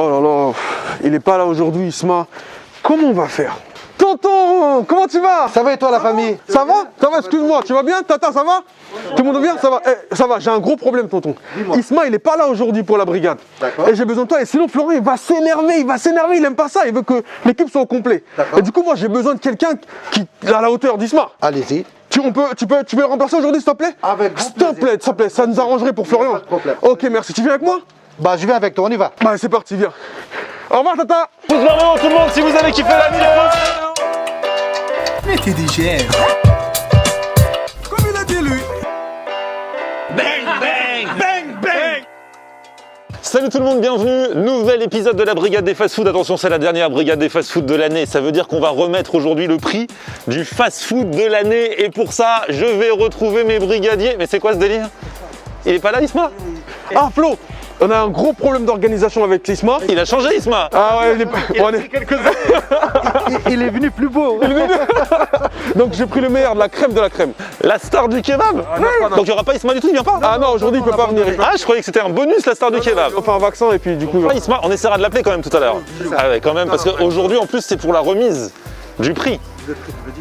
Oh là là, il est pas là aujourd'hui, Isma. Comment on va faire? Tonton, comment tu vas? Ça va et toi la famille? Ça va? Ça va, excuse-moi, tu vas bien? Tata, ça va? Tout le monde va bien? Ça va? Ça va, j'ai un gros problème, tonton. Isma, il est pas là aujourd'hui pour la brigade. D'accord. Et j'ai besoin de toi. Et sinon, Florent, il va s'énerver, il aime pas ça. Il veut que l'équipe soit au complet. D'accord. Et du coup, moi, j'ai besoin de quelqu'un qui est à la hauteur d'Isma. Allez-y. Tu peux le remplacer aujourd'hui, s'il te plaît? Avec grand S'il te plaît, ça nous arrangerait pour Florian. Pas de problème. Ok, merci. Tu viens avec moi? Bah je viens avec toi, on y va. Bah, c'est parti, viens. Au revoir, Tata. Pouce vers le haut tout le monde si vous avez kiffé la vidéo. Mettez des j'aime. Comme il a dit lui. Salut tout le monde, bienvenue, nouvel épisode de la Brigade des Fast Food. Attention, c'est la dernière Brigade des Fast Food de l'année. Ça veut dire qu'on va remettre aujourd'hui le prix du Fast Food de l'année. Et pour ça, je vais retrouver mes brigadiers. Mais c'est quoi ce délire? Il est pas là, Isma? Ah, Flo, on a un gros problème d'organisation avec l'Isma. Il a changé, Isma. Ah ouais, on est quelques Il est venu plus beau. Donc j'ai pris le meilleur, de la crème de la crème. La star du kebab. Donc il n'y aura pas Isma du tout, il vient pas? Ah non, aujourd'hui il peut pas venir. Ah, je croyais que c'était un bonus, la star du kebab. On fait un vaccin et puis du coup. Ah, Isma, on essaiera de l'appeler quand même tout à l'heure. Ah ouais, quand même, parce qu'aujourd'hui en plus c'est pour la remise du prix.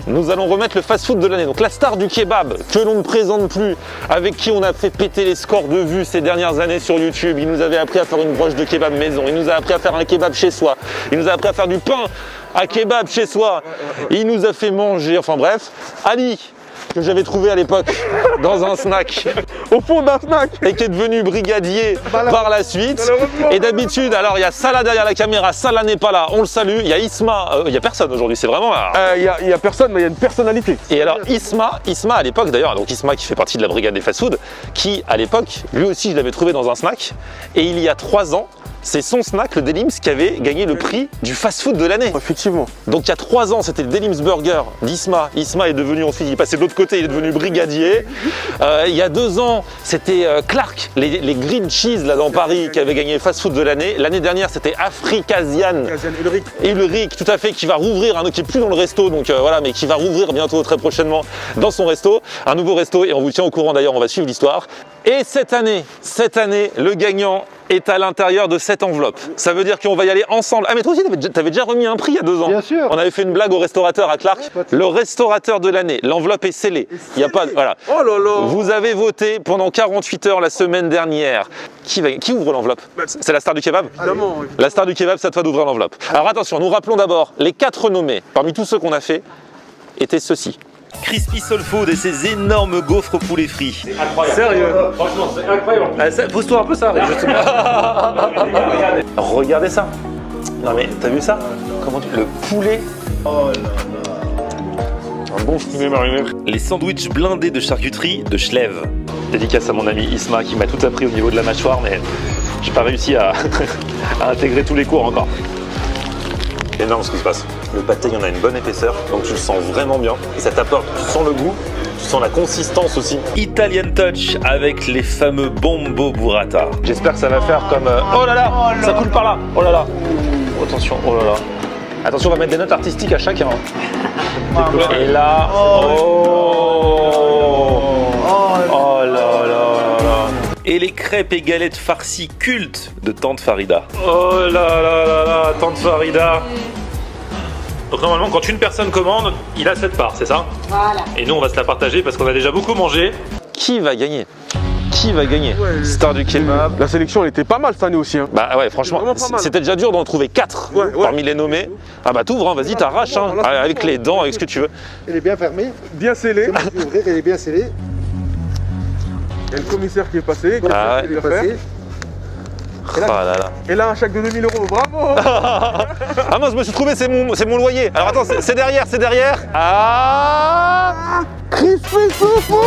Nous allons remettre le fast-food de l'année. Donc la star du kebab, que l'on ne présente plus, avec qui on a fait péter les scores de vues ces dernières années sur YouTube. Il nous avait appris à faire une broche de kebab maison. Il nous a appris à faire un kebab chez soi. Il nous a appris à faire du pain à kebab chez soi. Il nous a fait manger, enfin bref. Ali, que j'avais trouvé à l'époque dans un snack, Au fond d'un snack. et qui est devenu brigadier par la suite. Et d'habitude, alors il y a Salah derrière la caméra, Salah n'est pas là, on le salue. Il y a Isma, il y a personne aujourd'hui, c'est vraiment là. Il y a personne, mais il y a une personnalité. Et alors Isma à l'époque d'ailleurs, donc Isma qui fait partie de la brigade des fast-food, qui à l'époque, lui aussi je l'avais trouvé dans un snack, et il y a 3 ans, c'est son snack, le Delims, qui avait gagné le prix du fast-food de l'année. Effectivement. Donc il y a 3 ans, c'était le Delims Burger d'Isma. Isma est devenu ensuite, il est passé de l'autre côté, il est devenu brigadier. Il y a 2 ans, c'était Clark, les green cheese là dans Paris, qui avait gagné le fast-food de l'année. L'année dernière, c'était Afrikasian. Ulrich, tout à fait, qui va rouvrir, qui est plus dans le resto, donc voilà, mais qui va rouvrir bientôt, très prochainement, dans son resto, un nouveau resto, et on vous tient au courant d'ailleurs, on va suivre l'histoire. Et cette année, le gagnant est à l'intérieur de cette enveloppe. Ça veut dire qu'on va y aller ensemble. Ah mais toi aussi, t'avais déjà remis un prix il y a 2 ans. Bien sûr. On avait fait une blague au restaurateur à Clark. Le restaurateur de l'année, l'enveloppe est scellée. Il y a pas, voilà. Oh là là. Vous avez voté pendant 48 heures la semaine dernière. Qui ouvre l'enveloppe? C'est la star du kebab? Évidemment. La star du kebab, c'est à toi d'ouvrir l'enveloppe. Alors attention, nous rappelons d'abord, les 4 nommés, parmi tous ceux qu'on a fait, étaient ceux-ci. Crispy Soul Food et ses énormes gaufres poulet frits. Incroyable. Sérieux? Franchement, c'est incroyable. Pousse-toi un peu ça, justement. Regardez ça. Non mais, t'as vu ça? Comment tu... Le poulet. Oh là là. Un bon filet mariné. Les sandwichs blindés de charcuterie de Schlev. Dédicace à mon ami Isma qui m'a tout appris au niveau de la mâchoire, mais j'ai pas réussi à intégrer tous les cours encore. Énorme ce qui se passe. Le pâté, il y en a une bonne épaisseur, donc tu le sens vraiment bien. Et ça t'apporte, tu sens le goût, tu sens la consistance aussi. Italian Touch avec les fameux bombo burrata. J'espère que ça va faire comme... Oh là là, ça coule par là. Oh là là. Oh, attention, oh là là. Attention, on va mettre des notes artistiques à chacun. Et là... Oh là là là. Et les crêpes et galettes farcies cultes de Tante Farida. Oh là là là là, Tante Farida. Donc normalement, quand une personne commande, il a cette part, c'est ça? Voilà. Et nous, on va se la partager parce qu'on a déjà beaucoup mangé. Qui va gagner? Qui va gagner? Star du kebab. La sélection, elle était pas mal cette année aussi. Hein. Bah ouais, franchement, vraiment pas mal. c'était déjà dur d'en trouver 4 parmi les nommés. Ah bah t'ouvres, hein, vas-y, t'arraches, hein, avec les dents, avec ce que tu veux. Il est bien fermé. Bien scellé. Je vais ouvrir, il est bien scellé. Il y a le commissaire qui est passé. Ah ouais. Il est passé. Oh là là. Et là, un chèque de 2000 €. Bravo. Ah non, je me suis trouvé, c'est mon loyer. Alors attends, c'est derrière, c'est derrière. Ah, Crispy Soul Food.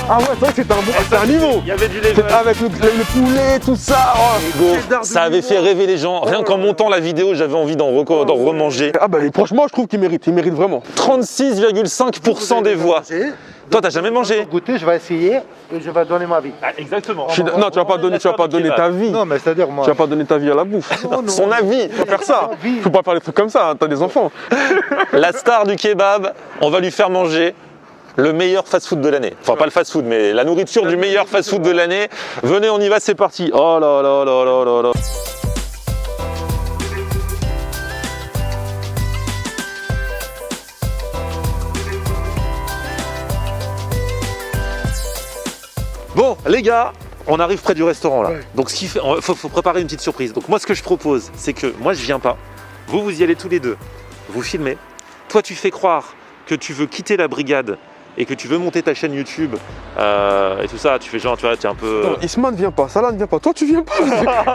Ah ouais, c'est vrai que c'est un niveau. il y avait du lait. Avec le poulet, tout ça. Oh. Ça avait fait rêver les gens. Rien qu'en montant la vidéo, j'avais envie d'en remanger. Ah bah franchement, je trouve qu'il mérite vraiment. 36,5% des voix. Toi, t'as jamais mangé? Goûter, je vais essayer et je vais donner ma vie. Ah, exactement. Non, tu vas pas donner ta vie. Non, mais c'est-à-dire moi. Tu vas pas donner ta vie à la bouffe. Son avis. Faut faire ça. Faut pas faire des trucs comme ça, hein, t'as des enfants. La star du kebab, on va lui faire manger le meilleur fast-food de l'année. Enfin, pas le fast-food, mais la nourriture du meilleur fast-food de l'année. Venez, on y va, c'est parti. Oh là là là là là là. Bon, les gars, on arrive près du restaurant là. Donc, ce qui fait, faut préparer une petite surprise. Donc, moi, ce que je propose, c'est que moi, je viens pas. Vous y allez tous les deux. Vous filmez. Toi, tu fais croire que tu veux quitter la brigade et que tu veux monter ta chaîne YouTube et tout ça. Tu fais genre, tu vois, t'es un peu. Non, Isma ne vient pas, Salah ne vient pas. Toi, tu viens pas.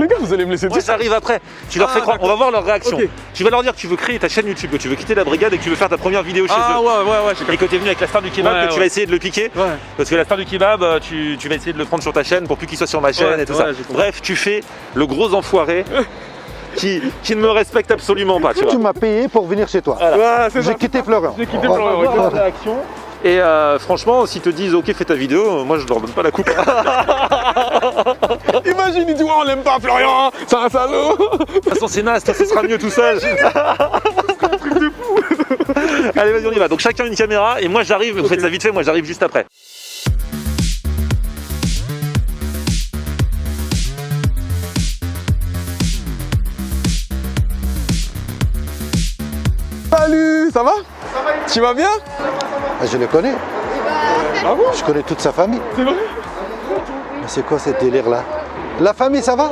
Les gars, vous allez me laisser Moi, tout ça arrive après. Tu leur fais croire. On va voir leur réaction. Ok. Tu vas leur dire que tu veux créer ta chaîne YouTube, que tu veux quitter la brigade et que tu veux faire ta première vidéo chez eux. ouais, Et que tu es venu avec la star du kebab, que tu vas essayer de le piquer. Ouais. Parce que la star du kebab, tu vas essayer de le prendre sur ta chaîne pour plus qu'il soit sur ma chaîne Ouais, et tout ouais, ça. j'ai compris. Bref, tu fais le gros enfoiré qui ne me respecte absolument pas, tu vois. Tu m'as payé pour venir chez toi. Ouais, c'est ça. J'ai quitté Florent. J'ai quitté On va Florent, voir ok. la réaction. Et franchement, s'ils te disent ok, fais ta vidéo, moi je leur donne pas la coupe. Imagine, il dit ouais, on l'aime pas, Florian, hein, c'est un salaud. De toute façon, c'est naze, toi, ce sera mieux tout seul. Allez, vas-y, on y va. Donc chacun une caméra et moi j'arrive, vous faites ça vite fait, moi j'arrive juste après. Salut, ça va? Tu vas bien? Ah, je le connais. Ah bon? Je connais toute sa famille. C'est vrai? Mais c'est quoi ce délire-là? La famille, ça va?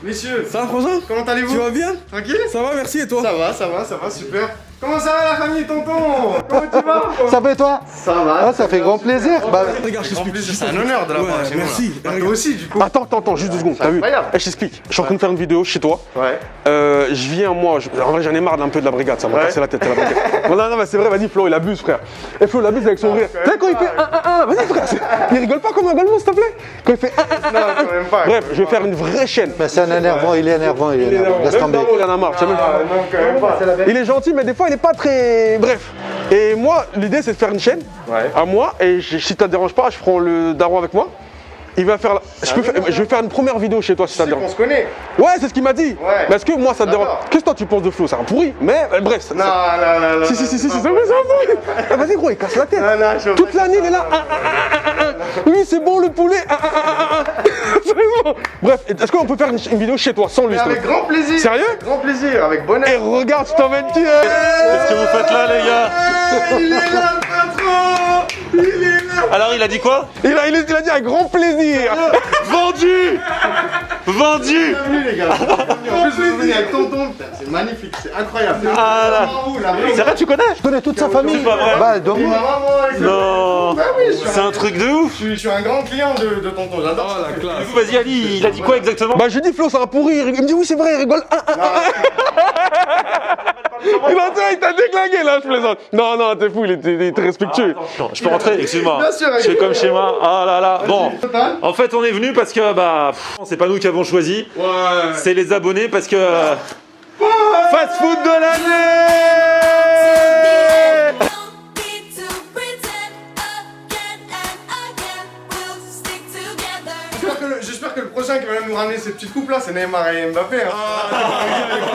Messieurs, Ça va, François? comment allez-vous? Tu vas bien? Tranquille? Ça va, merci, et toi? Ça va, super. Comment ça va la famille, tonton? Comment tu vas? Ça va et toi? Ça va. Ah, ça fait grand plaisir. Bah, Regarde, je En t'explique. plus, c'est un honneur de la part de chez merci. moi. Bah, toi aussi, du coup. Attends, juste 2 secondes, t'as vu? incroyable. Je t'explique. Je suis en train de faire une vidéo chez toi. Ouais. Je viens, moi, en vrai, j'en ai marre d'un peu de la brigade, ça m'a Ouais. cassé la tête, la brigade. Non, mais c'est vrai, vas-y, Flo, il abuse, frère. Et Flo, il abuse avec son rire. Tu sais, quand il fait 1, vas-y, frère, il rigole pas comme un golemon, s'il te plaît. Quand il fait 1, Non, quand même pas. bref, je vais faire une vraie chaîne. mais c'est un énervant, il est énervant, il est énervant. Laisse Même tomber. Daro, il en a marre, tu sais même. Ah, non, quand même pas. Il est gentil, mais des fois, il est pas très. Bref. Et moi, l'idée, c'est de faire une chaîne Ouais. à moi. Et si ça te dérange pas, je prends le daron avec moi. Il va faire. Je vais faire une première vidéo chez toi si ça te Tu sais dérange. qu'on se connaît. Ouais, c'est ce qu'il m'a dit. Ouais. Mais est-ce que moi, ça te dérange? D'accord. Qu'est-ce que toi, tu penses de Flo? C'est un pourri. Mais bref. Non. Si, c'est vrai, c'est un pourri. Ah, vas-y, gros, il casse la tête. Non, je veux Toute pas l'année, il est là. Oui, c'est bon, le poulet. C'est bon. Bref, est-ce qu'on peut faire une vidéo chez toi sans lui? Mais s'il te avec plaît? grand plaisir. Sérieux? Avec grand plaisir, avec bonheur. Et regarde, je t'emmène qui Qu'est-ce que vous faites là, les gars? Il est là, le patron. Il est là. Alors, il a dit quoi? il a dit avec grand plaisir. Vendu! Vendu! Bienvenue, les gars. En plus, vous venez avec tonton. Putain, c'est magnifique, c'est incroyable. Ah là. Maman, la vraie. C'est vrai, tu connais? Je connais toute sa famille. pas vrai. Bah, Et donc, ma maman, et ça. Non! Bah oui, je suis C'est un truc de ouf! Je suis un grand client de tonton, j'adore ça. Du coup, vas-y, Ali, il a dit quoi exactement? Bah, j'ai dit Flo, c'est un pourri. Il me dit oui, c'est vrai, il rigole. Il t'a déglingué là, je plaisante. Non, t'es fou, il était respectueux. Non, je peux rentrer, excuse-moi. Bien sûr, Je fais comme chez moi. Ah là là. Bon, Total. en fait, on est venu parce que c'est pas nous qui avons choisi. Ouais. C'est les abonnés parce que fast food de l'année. Don't need to pretend again and again. We'll stick together. J'espère que le prochain qui va nous ramener ces petites coupes là, c'est Neymar et Mbappé. Hein.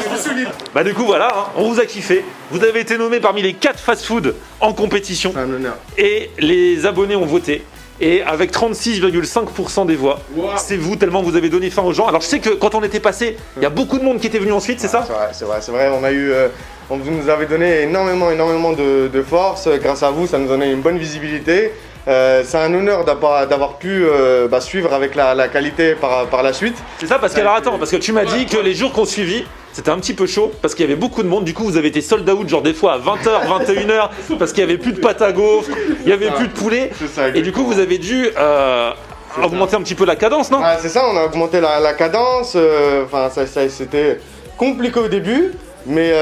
C'est solide. Bah du coup voilà, hein, on vous a kiffé. Vous avez été nommé parmi les 4 fast food en compétition C'est un honneur. et les abonnés ont voté. Et avec 36,5% des voix, c'est vous tellement vous avez donné faim aux gens. Alors je sais que quand on était passé, il y a beaucoup de monde qui était venu ensuite, c'est ça? C'est vrai. On a eu, vous nous avez donné énormément de force. Grâce à vous, ça nous donnait une bonne visibilité. C'est un honneur d'avoir pu suivre avec la qualité par la suite. C'est ça parce que alors attends, parce que tu m'as dit que les jours qu'on suivit, c'était un petit peu chaud parce qu'il y avait beaucoup de monde. Du coup, vous avez été sold out, genre des fois à 20h, 21h, parce qu'il y avait plus de pâte à gaufres, il y avait plus de poulet. C'est ça, Et du coup, vous avez dû augmenter un petit peu la cadence, non? Ah, c'est ça, on a augmenté la cadence. Enfin, c'était compliqué au début, mais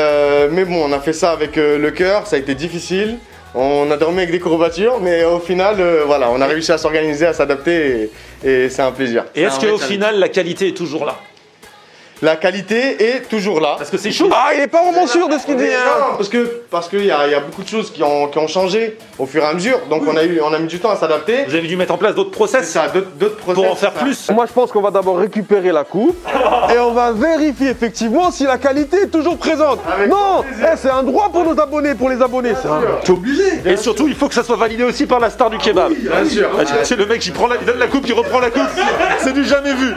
bon, on a fait ça avec le cœur. Ça a été difficile. On a dormi avec des courbatures, mais au final, voilà, on a réussi à s'organiser, à s'adapter, et c'est un plaisir. Et est-ce qu'au final, la qualité est toujours là? la qualité est toujours là. Parce que c'est chaud. Ah, il est pas vraiment sûr de ce qu'il dit. Hein. Non, parce qu'il y a beaucoup de choses qui ont changé au fur et à mesure. Donc on a mis du temps à s'adapter. Vous avez dû mettre en place d'autres C'est process ça, d'autres process. pour en faire c'est ça. plus. Moi, je pense qu'on va d'abord récupérer la coupe et on va vérifier effectivement si la qualité est toujours présente. Avec Non, plaisir. c'est un droit pour nos abonnés, pour les abonnés. C'est obligé. Et surtout, il faut que ça soit validé aussi par la star du kebab. Bien sûr. C'est le mec qui il donne la coupe, qui reprend la coupe. C'est du jamais vu.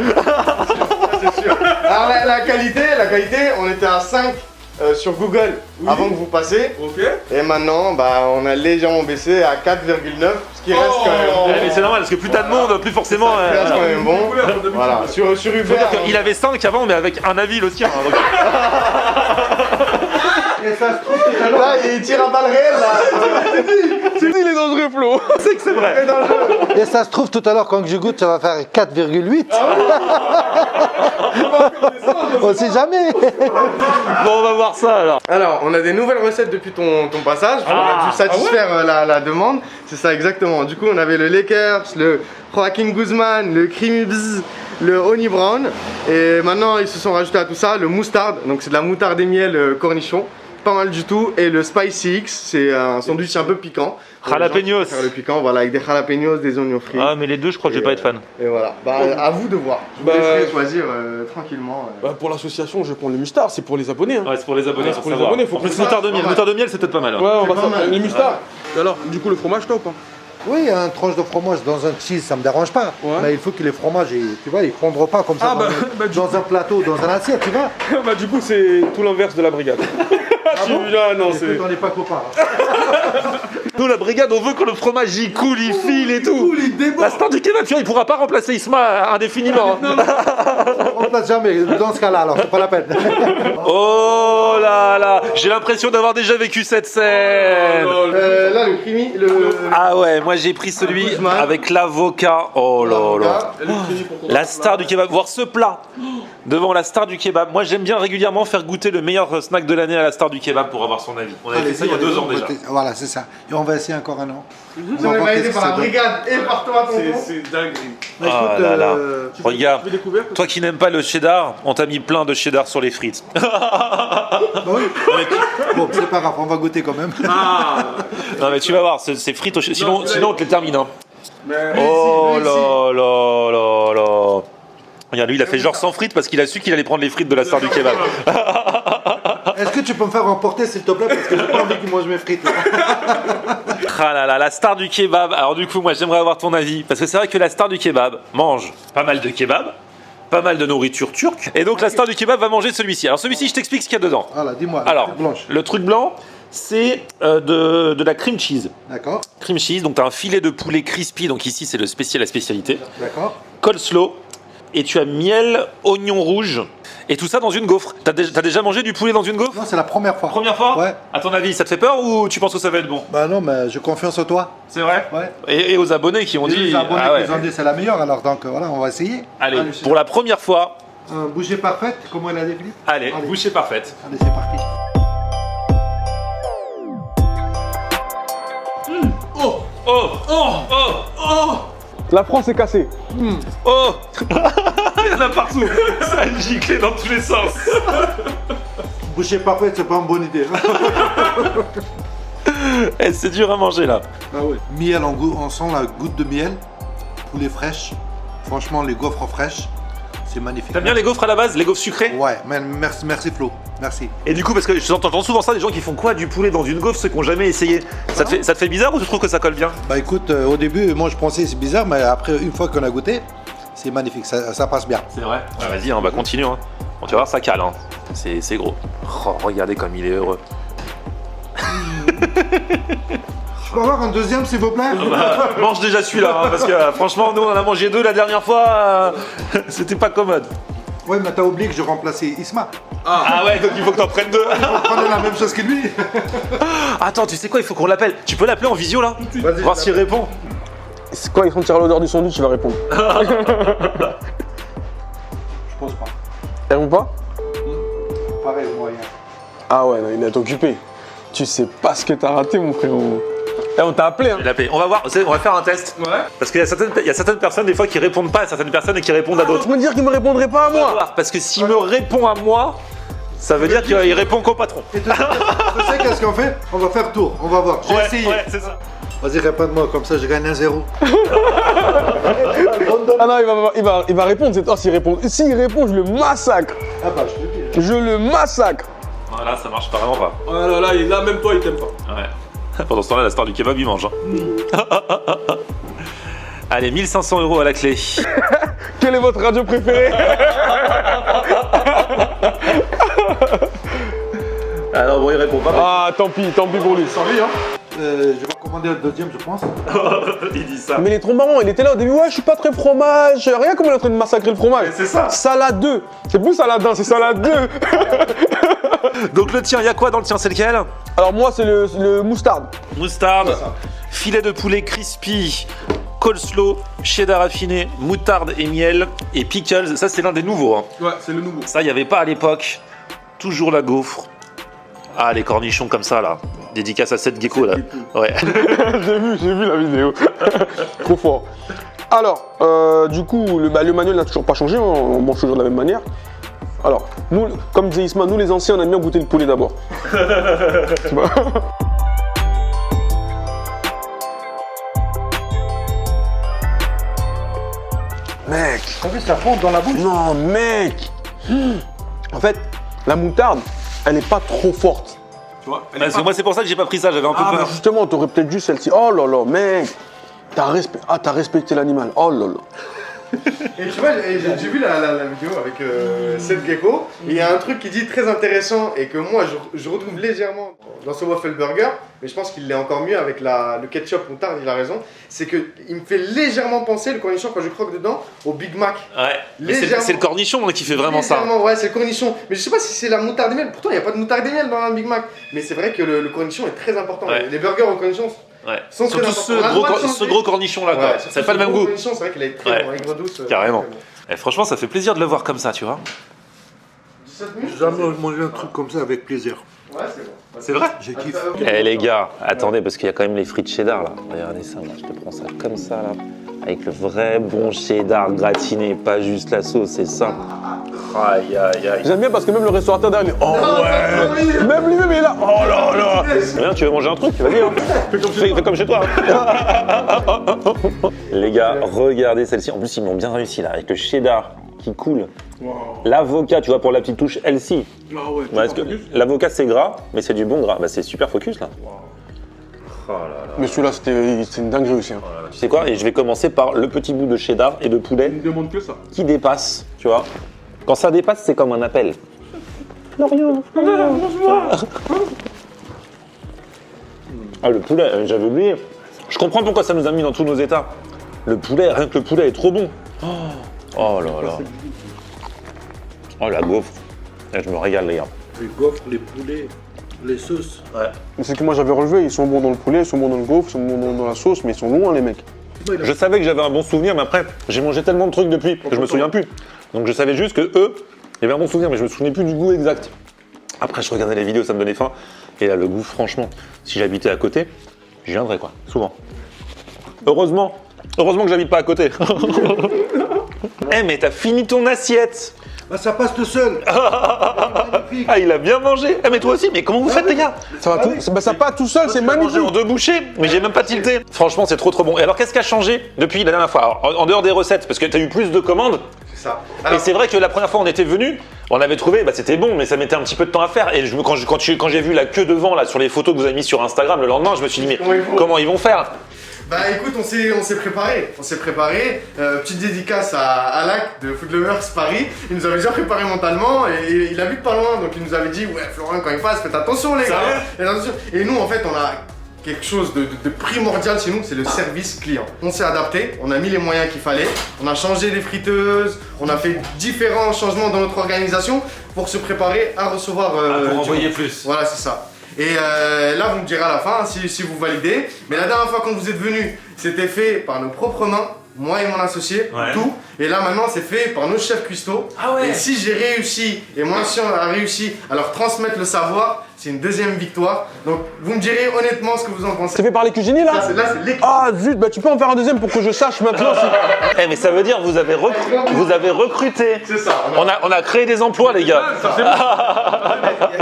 C'est sûr. Alors la qualité, on était à 5 sur Google avant que vous passiez. Ok. Et maintenant, bah, on a légèrement baissé à 4,9, ce qui reste quand même. Eh, mais c'est normal parce que plus t'as de monde, plus forcément. Ça reste quand même bon. Voilà. Sur Uber. Faut dire qu'il avait 5 avant, mais avec un avis le sien. Donc... Là, il tire à balles réelles là. C'est dit, il est dangereux, Flo. c'est que c'est vrai. Et ça se trouve tout à l'heure quand je goûte, ça va faire 4,8. On sait jamais. Bon, on va voir ça alors. Alors, on a des nouvelles recettes depuis ton passage. On a dû satisfaire la demande. C'est ça exactement. Du coup, on avait le Lakers, le Joaquin Guzman, le Creamy Bzz, le Honey Brown. Et maintenant, ils se sont rajoutés à tout ça le moutarde. Donc, c'est de la moutarde et miel cornichon. Pas mal du tout. Et le Spicy X, c'est un sandwich un peu piquant. Jalapenos. Faire le piquant, voilà, avec des jalapenos, des oignons frits. Ah, mais les deux, je crois que je vais pas être fan. Et voilà. Bah, à vous de voir. Je vous Bah, laisserai choisir tranquillement. Bah, pour l'association, je prends le mustard, c'est pour les abonnés. Hein. Ouais, c'est pour les abonnés. c'est pour les abonnés, faut En plus, que- moutarde de miel. Moutarde de miel, c'est peut-être pas mal. hein. Ouais, on va pas ça. mal. Les mustards. Et alors, du coup, le fromage, toi ou pas? Oui, un tranche de fromage dans un cheese, ça me dérange pas. Ouais. Mais il faut que les fromages, tu vois, ils fondront pas comme ça Ah, bah, bah, dans un plateau, dans un assiette, tu vois. Bah, du coup, c'est tout l'inverse de la brigade. Ah non, c'est. On n'est pas copains. Nous, la brigade, on veut que le fromage il coule, il file et tout. La star du kebab, tu vois, il pourra pas remplacer Isma indéfiniment. hein. On ne place jamais dans ce cas-là, alors c'est pas la peine. Oh là là, j'ai l'impression d'avoir déjà vécu cette scène. Là, le creamy, Ah ouais, moi j'ai pris celui Guzman. avec l'avocat. Oh là là. La star du kebab, voir ce plat devant la star du kebab. Moi j'aime bien régulièrement faire goûter le meilleur snack de l'année à la star du kebab pour avoir son avis. On avait fait ça il y a 2 ans déjà. Voilà, c'est ça. Et on va essayer encore un an. Si on est validé par la brigade et par toi, tonton. C'est dingue. Ah là là. Regarde, Tu fais découvrir toi qui n'aimes pas le cheddar, on t'a mis plein de cheddar sur les frites. Bah oui. Bon, c'est pas grave, on va goûter quand même. Non mais tu vas voir, ces frites au sinon on te les termine. Hein. Mais. Oh là là là là. Regarde, lui il a fait genre sans frites parce qu'il a su qu'il allait prendre les frites de la star du kebab. Est-ce que tu peux me faire emporter s'il te plaît, parce que j'ai pas envie qu'il mange mes frites. Ah là là, la star du kebab. Alors du coup, moi j'aimerais avoir ton avis parce que c'est vrai que la star du kebab mange pas mal de kebab, pas mal de nourriture turque, et donc la star du kebab va manger celui-ci. Alors celui-ci, je t'explique ce qu'il y a dedans. Voilà, dis-moi. Alors, blanche. le truc blanc, c'est de la cream cheese. D'accord, Cream cheese, donc tu as un filet de poulet crispy, donc ici c'est la spécialité. d'accord. Coleslaw, et tu as miel, oignon rouge, et tout ça dans une gaufre. T'as déjà mangé du poulet dans une gaufre? Non, c'est la première fois. Première fois? Ouais. À ton avis, ça te fait peur ou tu penses que ça va être bon? Bah non, mais j'ai confiance en toi. C'est vrai? Ouais. Et aux abonnés qui ont Et dit. les abonnés Ah ouais. qui nous ont dit c'est la meilleure, alors donc voilà, on va essayer. Allez, pour la première fois, Bouchée parfaite, comment elle a dit Philippe? allez, Allez. bouchée parfaite. Allez, c'est parti. Oh, oh, oh, oh, La France est cassée. oh. Il y en a partout. Ça a giclé dans tous les sens. Bouchée parfaite, c'est pas une bonne idée. Eh, c'est dur à manger là. Ah ouais. Miel, on sent la goutte de miel. Poulet fraîche. Franchement, les gaufres fraîches, c'est magnifique. T'aimes bien les gaufres à la base, les gaufres sucrées? Ouais, mais merci Flo. Merci. Et du coup, parce que j'entends souvent ça, des gens qui font quoi du poulet dans une gaufre, ceux qui n'ont jamais essayé. Ça te fait bizarre ou tu trouves que ça colle bien? Bah écoute, au début, moi je pensais c'est bizarre, mais après, une fois qu'on a goûté, c'est magnifique, ça passe bien. C'est vrai. Vas-y, on va continuer. Hein. Bon, tu vas voir, ça cale. Hein. C'est gros. Oh, regardez comme il est heureux. Je peux avoir un deuxième s'il vous plaît? Bah, mange déjà celui-là, hein, parce que franchement, nous on en a mangé 2 la dernière fois, c'était pas commode. Ouais, mais t'as oublié que je remplaçais Isma. Ah ouais, donc il faut que t'en prennes 2. On prenait la même chose que lui. Attends, tu sais quoi, il faut qu'on l'appelle. Tu peux l'appeler en visio là? Vas-y, Voir s'il répond. C'est quand ils sentiront l'odeur du sandwich, il va répondre. Je pense pas. Elle répond pas? Pareil, moyen. Ah ouais, non, il est occupé. Tu sais pas ce que t'as raté, mon frérot. Eh, on t'a appelé, hein. Je l'ai appelé. On va voir, on va faire un test. Ouais. Parce qu'il y a certaines personnes, des fois, qui répondent pas à certaines personnes et qui répondent à d'autres. Tu me dire qu'il me répondrait pas à On va moi. voir, parce que s'il me répond à moi, ça veut dire qu'il répond qu'au patron. Et tu sais qu'est-ce qu'on fait? On va faire tour, on va voir. J'ai essayé. Ouais, c'est ça. Vas-y, réponds-moi, comme ça je gagne 1-0. Ah non, il va répondre. Oh, s'il répond, je le massacre. Ah bah, je te le dis. Je le massacre. Voilà, ça marche vraiment pas. Oh là là, là même toi, il t'aime pas. Ouais. Pendant ce temps-là, la star du kebab, il mange. Hein. Allez, 1500 € à la clé. Quelle est votre radio préférée? Alors bon, il répond pas. Ah, tant pis pour lui. Sans lui, hein. Je vais commander un deuxième, je pense. Il dit ça. Mais il est trop marrant, il était là au début, ouais, je suis pas très fromage. Regarde comment il est en train de massacrer le fromage. Mais c'est ça. Salade 2. C'est plus salade 1, c'est salade 2. Donc le tien, il y a quoi dans le tien? C'est lequel? Alors moi, c'est le moustarde. Moutarde, filet de poulet crispy, coleslaw, cheddar affiné, moutarde et miel et pickles. Ça, c'est l'un des nouveaux. Hein. Ouais, c'est le nouveau. Ça, il n'y avait pas à l'époque. Toujours la gaufre. Ah, les cornichons comme ça, là. Dédicace à cette gecko, là. Ouais. j'ai vu la vidéo. Trop fort. Alors, du coup, le manuel n'a toujours pas changé, hein, on mange toujours de la même manière. Alors, nous, comme disait Isma, nous les anciens, on aime bien goûter le poulet d'abord. Tu vois. Mec, T'as vu, ça fond dans la bouche. non, mec. En fait, la moutarde, elle est pas trop forte. Tu vois, elle est Parce que moi, c'est pour ça que j'ai pas pris ça, j'avais un peu Ah, peur. bah justement, t'aurais peut-être dû celle-ci. Oh là là, mec. T'as respecté l'animal. Oh là là. Et tu vois, j'ai vu la vidéo avec Seth Gecko, et il y a un truc qui dit très intéressant et que moi je retrouve légèrement dans ce waffle burger, mais je pense qu'il l'est encore mieux avec le ketchup moutarde, il a raison. C'est qu'il me fait légèrement penser, le cornichon, quand je croque dedans, au Big Mac. Ouais. Mais Légèrement. c'est le cornichon hein, qui fait vraiment ça. Légèrement, ouais, c'est le cornichon. Mais je sais pas si c'est la moutarde et miel. Pourtant, il n'y a pas de moutarde et miel dans un Big Mac. Mais c'est vrai que le cornichon est très important. Ouais. Les burgers au cornichon. Ouais. Sont très Surtout importants. On a le droit de changer. ce gros cornichon là, quoi. Ouais, Ça n'a pas le même goût. Cornichon, c'est vrai qu'il est très Ouais. bon, aigre douce. Carrément. très bon. Eh, franchement, ça fait plaisir de le voir comme ça, tu vois. 17 minutes. J'ai jamais mangé un truc comme ça avec plaisir. Ouais, c'est bon. C'est vrai? J'ai kiffé. Eh les gars, attendez, parce qu'il y a quand même les frites cheddar là. Regardez ça, là. Je te prends ça comme ça là. Avec le vrai bon cheddar gratiné, pas juste la sauce, c'est ça. Aïe aïe aïe. J'aime bien parce que même le restaurateur derrière, il est, oh ouais. Même lui-même il est là. Oh là là. Bien, tu veux manger un truc? Vas-y, hein. Fais comme chez toi. hein. Les gars, regardez celle-ci. En plus, ils m'ont bien réussi là, avec le cheddar qui coule. L'avocat, tu vois, pour la petite touche healthy. Ah ouais. Parce que l'avocat, c'est gras, mais c'est du bon gras. Bah, c'est super focus là. Mais celui-là, c'était une dinguerie aussi. Hein. Tu sais quoi? Et je vais commencer par le petit bout de cheddar et de poulet Il ne demande que ça. qui dépasse, tu vois. Quand ça dépasse, c'est comme un appel. Florian. Ah, le poulet, j'avais oublié. Je comprends pourquoi ça nous a mis dans tous nos états. Le poulet, rien que le poulet est trop bon. Oh là là. Oh la gaufre. Eh, je me régale, les gars. Les gaufres, les poulets, les sauces. Mais c'est que moi j'avais relevé, ils sont bons dans le poulet, ils sont bons dans le gaufre, ils sont bons dans la sauce, mais ils sont loin les mecs. Je savais que j'avais un bon souvenir, mais après, j'ai mangé tellement de trucs depuis que je me souviens plus. Donc je savais juste que eux, il y avait un bon souvenir, mais je me souvenais plus du goût exact. Après, je regardais les vidéos, ça me donnait faim. Et là, le goût, franchement, si j'habitais à côté, j'y viendrais quoi, souvent. Heureusement que j'habite pas à côté. Eh, mais t'as fini ton assiette. Bah ça passe tout seul. Magnifique. Ah, il a bien mangé. Eh, mais toi aussi, mais comment vous faites, les gars? Ça va tout, ça part tout seul, c'est Mangé magnifique. en 2 bouchées, mais j'ai même pas tilté. Franchement, c'est trop bon. Et alors, qu'est-ce qui a changé depuis la dernière fois? Alors, en dehors des recettes, parce que t'as eu plus de commandes. C'est ça. Et c'est vrai que la première fois on était venu, on avait trouvé, bah c'était bon, mais ça mettait un petit peu de temps à faire. Et quand j'ai vu la queue devant là sur les photos que vous avez mis sur Instagram le lendemain, je me suis dit mais comment ils vont faire? Bah écoute, on s'est préparé. Petite dédicace à Alak de Food Lovers Paris. Il nous avait déjà préparé mentalement et il habite pas loin, donc il nous avait dit ouais Florian quand il passe, faites attention les gars. Faites attention. Et nous en fait on a quelque chose de primordial chez nous, c'est le service client. On s'est adapté, on a mis les moyens qu'il fallait, on a changé les friteuses, on a fait différents changements dans notre organisation pour se préparer à recevoir. Pour envoyer du- plus. Voilà, c'est ça. Et là, vous me direz à la fin si vous validez. Mais la dernière fois quand vous êtes venu, c'était fait par nos propres mains, moi et mon associé, Ouais. tout. Et là maintenant c'est fait par nos chefs cuistots. Ah ouais. Et si j'ai réussi, et moi si on a réussi à leur transmettre le savoir, c'est une deuxième victoire. Donc vous me direz honnêtement ce que vous en pensez. C'est fait par les cuisiniers là Là c'est l'équipe. Ah zut, bah tu peux en faire un deuxième pour que je sache maintenant si... Eh mais ça veut dire vous avez recruté. C'est ça. On a créé des emplois les gars.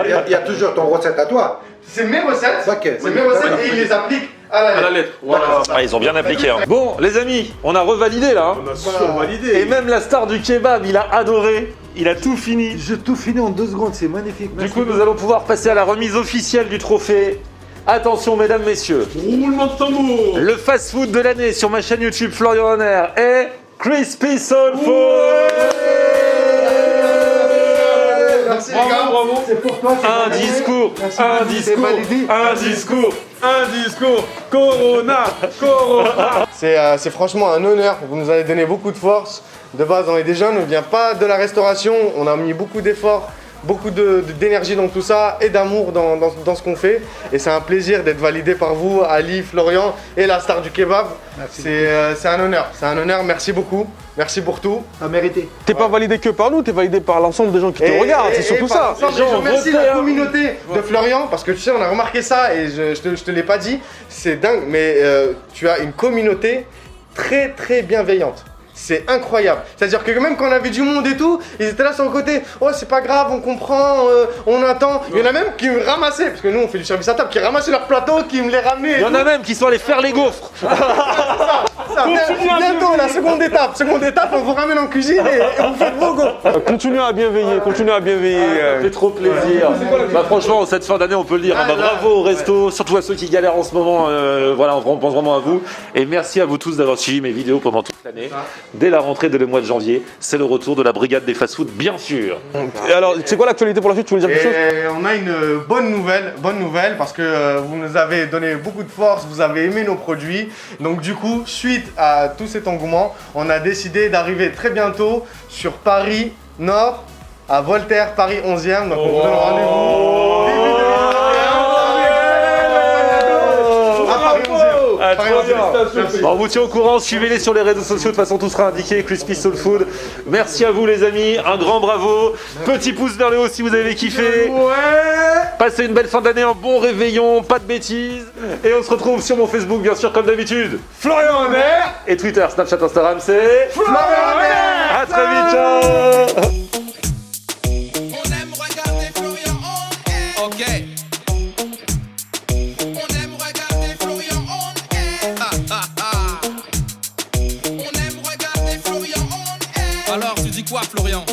Il y a toujours ton recette à toi. C'est mes recettes. Ok. C'est mes recettes et ils les appliquent à la lettre. lettre, voilà. Ah, ils ont bien appliqué. Hein. Bon les amis, on a revalidé là. Hein. On a survalidé. Et même la star du kebab, il a adoré. Il a tout fini. J'ai tout fini en 2 secondes, c'est magnifique. Du coup, nous allons pouvoir passer à la remise officielle du trophée. Attention, mesdames, messieurs. Roulement de tambour. Le fast-food de l'année sur ma chaîne YouTube Florian Honner est Crispy Soul Food. Merci les gars. Bravo. C'est pour toi, c'est Un validé. discours, Merci, un c'est discours, validé. un discours. Un discours. Corona. Corona. C'est franchement un honneur. Vous nous avez donné beaucoup de force. De base, on est des jeunes, on ne vient pas de la restauration. On a mis beaucoup d'efforts, beaucoup d'énergie dans tout ça et d'amour dans ce qu'on fait. Et c'est un plaisir d'être validé par vous, Ali, Florian et la star du kebab. C'est un honneur. C'est un honneur. Merci beaucoup. Merci pour tout. À mériter. T'es pas validé que par nous, t'es validé par l'ensemble des gens qui te Et- regardent, c'est et surtout par ça. l'ensemble des Les gens gens, merci votaient, la hein. communauté de Florian, parce que tu sais, on a remarqué ça et je te l'ai pas dit, c'est dingue, mais tu as une communauté très très bienveillante. C'est incroyable. C'est-à-dire que même quand on avait du monde et tout, ils étaient là sur le côté. Oh, c'est pas grave, on comprend, on attend. Il y en a même qui me ramassaient, parce que nous on fait du service à table, qui ramassaient leur plateau, qui me les ramenaient. Il y en a même qui sont allés faire les gaufres. Bientôt, la seconde étape, on vous ramène en cuisine et on fait de vos go. Continuez à bien veiller, continuez à bien veiller. Ça fait trop plaisir. Bah franchement, cette fin d'année, on peut le dire. Bah, bravo au resto, surtout à ceux qui galèrent en ce moment. Voilà, on pense vraiment à vous. Et merci à vous tous d'avoir suivi mes vidéos pendant toute l'année. Dès la rentrée de le mois de janvier, c'est le retour de la brigade des fast-food, bien sûr. Et alors, c'est quoi l'actualité pour la suite? Tu veux dire quelque chose? Et on a une bonne nouvelle parce que vous nous avez donné beaucoup de force, vous avez aimé nos produits. Donc du coup, suite à tout cet engouement, on a décidé d'arriver très bientôt sur Paris Nord, à Voltaire, Paris 11e. Donc on vous donne rendez-vous début 2021 à Paris 11e. Ah, Paris trop 11e. bien. Merci. Bon, on vous tient au courant, suivez-les sur les réseaux sociaux, de toute façon tout sera indiqué, Crispy Soul Food. Merci à vous les amis, un grand bravo. Petit pouce vers le haut si vous avez kiffé. Passez une belle fin d'année, un bon réveillon, pas de bêtises. Et on se retrouve sur mon Facebook bien sûr comme d'habitude. Florian Honner. Et Twitter, Snapchat, Instagram c'est Florian Honner. À très vite, ciao. On aime regarder Florian on air. Ok. On aime regarder Florian on air. On aime regarder Florian on air. Alors tu dis quoi Florian?